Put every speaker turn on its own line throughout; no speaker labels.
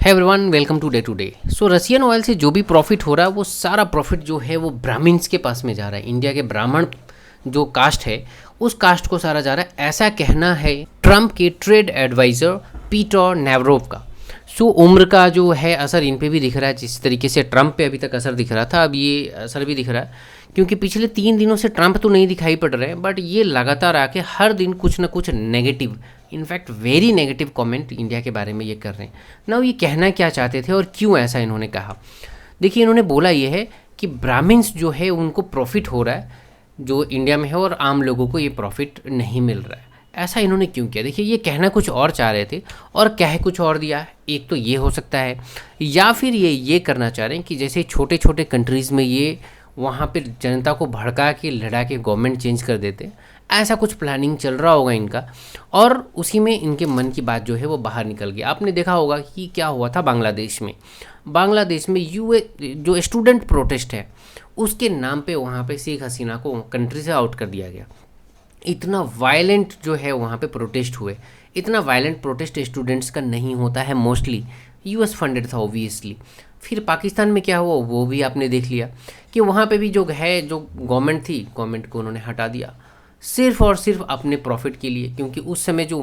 Everyone welcome today. So Russian oil से जो भी प्रॉफिट हो रहा है वो सारा प्रॉफिट जो है वो ब्राह्मण्स के पास में जा रहा है। इंडिया के ब्राह्मण जो कास्ट है उस कास्ट को सारा जा रहा है, ऐसा कहना है ट्रम्प के ट्रेड एडवाइज़र पीटर नेवरोव का। सो उम्र का जो है असर इन पे भी दिख रहा है, जिस तरीके से ट्रम्प पे अभी तक असर दिख रहा था अब ये असर भी दिख रहा है, क्योंकि पिछले 3 दिनों से ट्रम्प तो नहीं दिखाई पड़ रहे हैं बट ये लगातार आके हर दिन कुछ ना कुछ negative, in fact very negative comment India के बारे में ये कर रहे हैं ना। ये कहना क्या चाहते थे और क्यों ऐसा इन्होंने कहा? देखिए, इन्होंने बोला ये है कि ब्राह्मण्स जो है उनको प्रॉफिट हो रहा है जो इंडिया में है और आम लोगों को ये प्रॉफिट नहीं मिल रहा है। ऐसा इन्होंने क्यों किया? देखिए, ये कहना कुछ और चाह रहे थे और कह कुछ और दिया। एक तो ये हो सकता है, या फिर ये करना चाह रहे हैं कि जैसे छोटे छोटे कंट्रीज़ में ये वहाँ पे जनता को भड़का के लड़ा के गवर्नमेंट चेंज कर देते, ऐसा कुछ प्लानिंग चल रहा होगा इनका, और उसी में इनके मन की बात जो है वो बाहर निकल गई। आपने देखा होगा कि क्या हुआ था बांग्लादेश में यूए जो स्टूडेंट प्रोटेस्ट है उसके नाम पे वहाँ पे शेख हसीना को कंट्री से आउट कर दिया गया। इतना वायलेंट जो है वहाँ पे प्रोटेस्ट हुए। इतना वायलेंट प्रोटेस्ट स्टूडेंट्स का नहीं होता है, मोस्टली यूएस फंडेड था ऑब्वियसली। फिर पाकिस्तान में क्या हुआ वो भी आपने देख लिया कि वहाँ पे भी जो गवर्नमेंट थी, गवर्नमेंट को उन्होंने हटा दिया सिर्फ और सिर्फ अपने प्रॉफिट के लिए, क्योंकि उस समय जो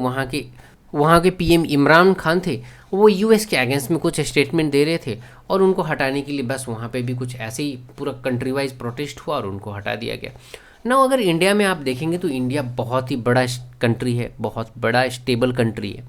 वहाँ के पीएम इमरान खान थे वो यूएस के अगेंस्ट में कुछ स्टेटमेंट दे रहे थे और उनको हटाने के लिए बस वहाँ पे भी कुछ ऐसे ही पूरा कंट्री वाइज प्रोटेस्ट हुआ और उनको हटा दिया गया ना। अगर इंडिया में आप देखेंगे तो इंडिया बहुत ही बड़ा कंट्री है, बहुत बड़ा स्टेबल कंट्री है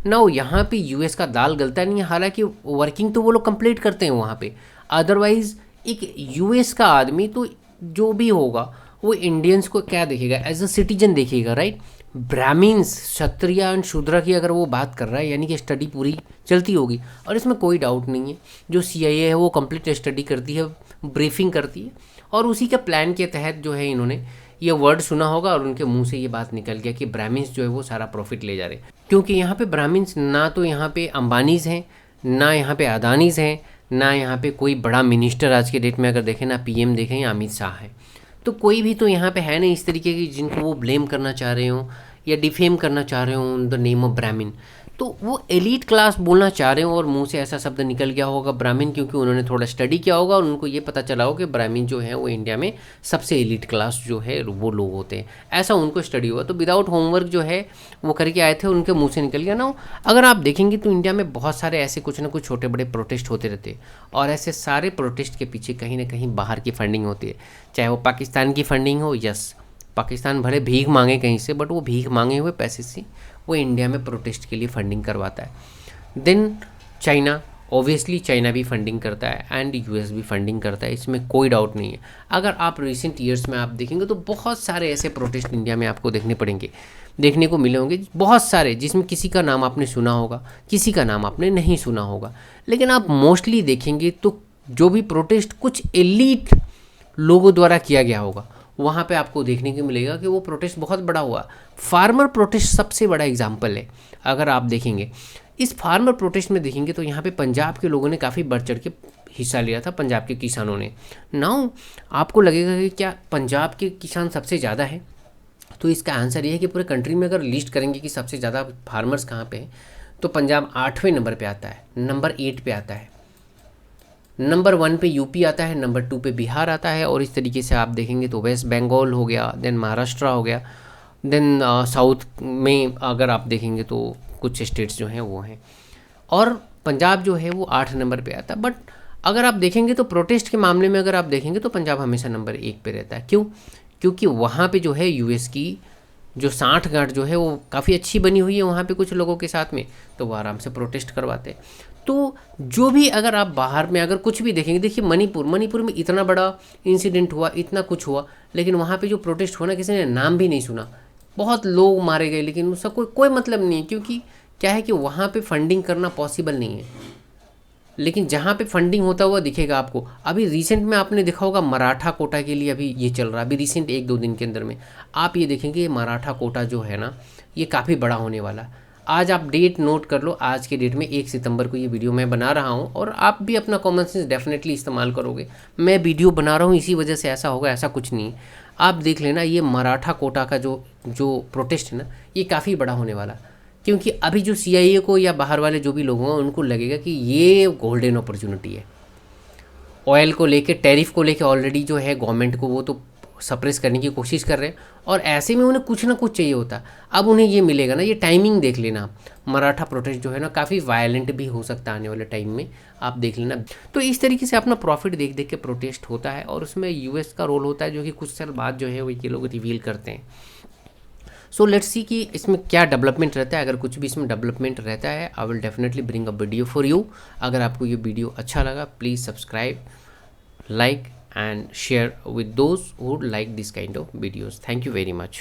ना। यहाँ पे यूएस का दाल गलता नहीं है, हालांकि वर्किंग तो वो लोग कंप्लीट करते हैं वहाँ पे। अदरवाइज़ एक यूएस का आदमी तो जो भी होगा वो इंडियंस को क्या देखेगा, एज अ सिटीजन देखेगा, राइट। ब्राह्मण्स, क्षत्रिय एंड शूद्र की अगर वो बात कर रहा है यानी कि स्टडी पूरी चलती होगी, और इसमें कोई डाउट नहीं है। जो सीआईए है वो कंप्लीट स्टडी करती है, ब्रीफिंग करती है, और उसी के प्लान के तहत जो है इन्होंने ये वर्ड सुना होगा और उनके मुंह से ये बात निकल गया कि ब्राह्मण्स जो है वो सारा प्रॉफिट ले जा रहे हैं। क्योंकि यहाँ पे ब्राह्मण्स ना तो यहाँ पे अंबानीज़ हैं, ना यहाँ पे अदानीज़ हैं, ना यहाँ पे कोई बड़ा मिनिस्टर आज के डेट में अगर देखें, ना पीएम देखें या अमित शाह है, तो कोई भी तो यहाँ पे है नहीं इस तरीके की जिनको वो ब्लेम करना चाह रहे हो या डिफेम करना चाह रहे हो इन द नेम ऑफ ब्राह्मण। तो वो एलीट क्लास बोलना चाह रहे हो और मुंह से ऐसा शब्द निकल गया होगा ब्राह्मण, क्योंकि उन्होंने थोड़ा स्टडी किया होगा और उनको ये पता चला हो कि ब्राह्मण जो है वो इंडिया में सबसे एलीट क्लास जो है वो लोग होते हैं, ऐसा उनको स्टडी हुआ। तो विदाउट होमवर्क जो है वो करके आए थे और उनके मुँह से निकल गया ना। अगर आप देखेंगे तो इंडिया में बहुत सारे ऐसे कुछ ना कुछ छोटे बड़े प्रोटेस्ट होते रहते हैं, और ऐसे सारे प्रोटेस्ट के पीछे कहीं ना कहीं बाहर की फंडिंग होती है, चाहे वो पाकिस्तान की फंडिंग हो। यस, पाकिस्तान भले भीख मांगे कहीं से, बट वो भीख मांगे हुए पैसे से वो इंडिया में प्रोटेस्ट के लिए फंडिंग करवाता है। देन चाइना, ऑब्वियसली चाइना भी फंडिंग करता है एंड यूएस भी फंडिंग करता है, इसमें कोई डाउट नहीं है। अगर आप रिसेंट ईयर्स में आप देखेंगे तो बहुत सारे ऐसे प्रोटेस्ट इंडिया में आपको देखने को मिले होंगे, बहुत सारे, जिसमें किसी का नाम आपने सुना होगा, किसी का नाम आपने नहीं सुना होगा, लेकिन आप मोस्टली देखेंगे तो जो भी प्रोटेस्ट कुछ एलीट लोगों द्वारा किया गया होगा वहाँ पे आपको देखने को मिलेगा कि वो प्रोटेस्ट बहुत बड़ा हुआ। फार्मर प्रोटेस्ट सबसे बड़ा एग्जाम्पल है। अगर आप देखेंगे इस फार्मर प्रोटेस्ट में देखेंगे तो यहाँ पे पंजाब के लोगों ने काफ़ी बढ़ चढ़ के हिस्सा लिया था, पंजाब के किसानों ने। नाउ आपको लगेगा कि क्या पंजाब के किसान सबसे ज़्यादा है? तो इसका आंसर ये है कि पूरे कंट्री में अगर लिस्ट करेंगे कि सबसे ज़्यादा फार्मर्स कहाँ पे हैं तो पंजाब 8वें नंबर पर आता है, नंबर 8 पे आता है, नंबर 1 पे यूपी आता है, नंबर 2 पे बिहार आता है, और इस तरीके से आप देखेंगे तो वेस्ट बंगाल हो गया, देन महाराष्ट्र हो गया, देन साउथ में अगर आप देखेंगे तो कुछ स्टेट्स जो हैं वो हैं, और पंजाब जो है वो 8 नंबर पे आता है। बट अगर आप देखेंगे तो प्रोटेस्ट के मामले में अगर आप देखेंगे तो पंजाब हमेशा नंबर 1 पे रहता है। क्यों? क्योंकि वहाँ पे जो है यूएस की जो 60 गांठ जो है वो काफ़ी अच्छी बनी हुई है वहाँ पे कुछ लोगों के साथ में, तो वो आराम से प्रोटेस्ट करवाते हैं। तो जो भी अगर आप बाहर में अगर कुछ भी देखेंगे, देखिए मणिपुर में इतना बड़ा इंसिडेंट हुआ, इतना कुछ हुआ, लेकिन वहाँ पे जो प्रोटेस्ट हुआ ना, किसी ने नाम भी नहीं सुना, बहुत लोग मारे गए, लेकिन उसका कोई मतलब नहीं है, क्योंकि क्या है कि वहाँ पे फंडिंग करना पॉसिबल नहीं है। लेकिन जहाँ पे फंडिंग होता हुआ दिखेगा आपको, अभी रिसेंट में आपने देखा होगा मराठा कोटा के लिए अभी ये चल रहा है, अभी रिसेंट 1-2 दिन के अंदर में आप ये देखेंगे ये मराठा कोटा जो है ना ये काफ़ी बड़ा होने वाला है। आज आप डेट नोट कर लो, आज के डेट में 1 सितंबर को ये वीडियो मैं बना रहा हूँ, और आप भी अपना कॉमन सेंस डेफिनेटली इस्तेमाल करोगे। मैं वीडियो बना रहा हूँ इसी वजह से ऐसा होगा, ऐसा कुछ नहीं। आप देख लेना ये मराठा कोटा का जो प्रोटेस्ट है ना ये काफ़ी बड़ा होने वाला, क्योंकि अभी जो CIA को या बाहर वाले जो भी लोग होंगे उनको लगेगा कि ये गोल्डन अपॉर्चुनिटी है। ऑयल को लेके, टैरिफ को लेके ऑलरेडी जो है गवर्नमेंट को वो तो सप्रेस करने की कोशिश कर रहे हैं, और ऐसे में उन्हें कुछ ना कुछ चाहिए होता। अब उन्हें ये मिलेगा ना, ये टाइमिंग देख लेना। मराठा प्रोटेस्ट जो है ना काफ़ी वायलेंट भी हो सकता है आने वाले टाइम में, आप देख लेना। तो इस तरीके से अपना प्रॉफिट देख देख के प्रोटेस्ट होता है, और उसमें US का रोल होता है, जो कि कुछ साल बाद जो है वो ये लोग रिवील करते हैं। सो लेट्स सी कि इसमें क्या डेवलपमेंट रहता है। अगर कुछ भी इसमें डेवलपमेंट रहता है, I will definitely bring a video for you. अगर आपको ये वीडियो अच्छा लगा, please subscribe, like and share with those who like this kind of videos. Thank you very much.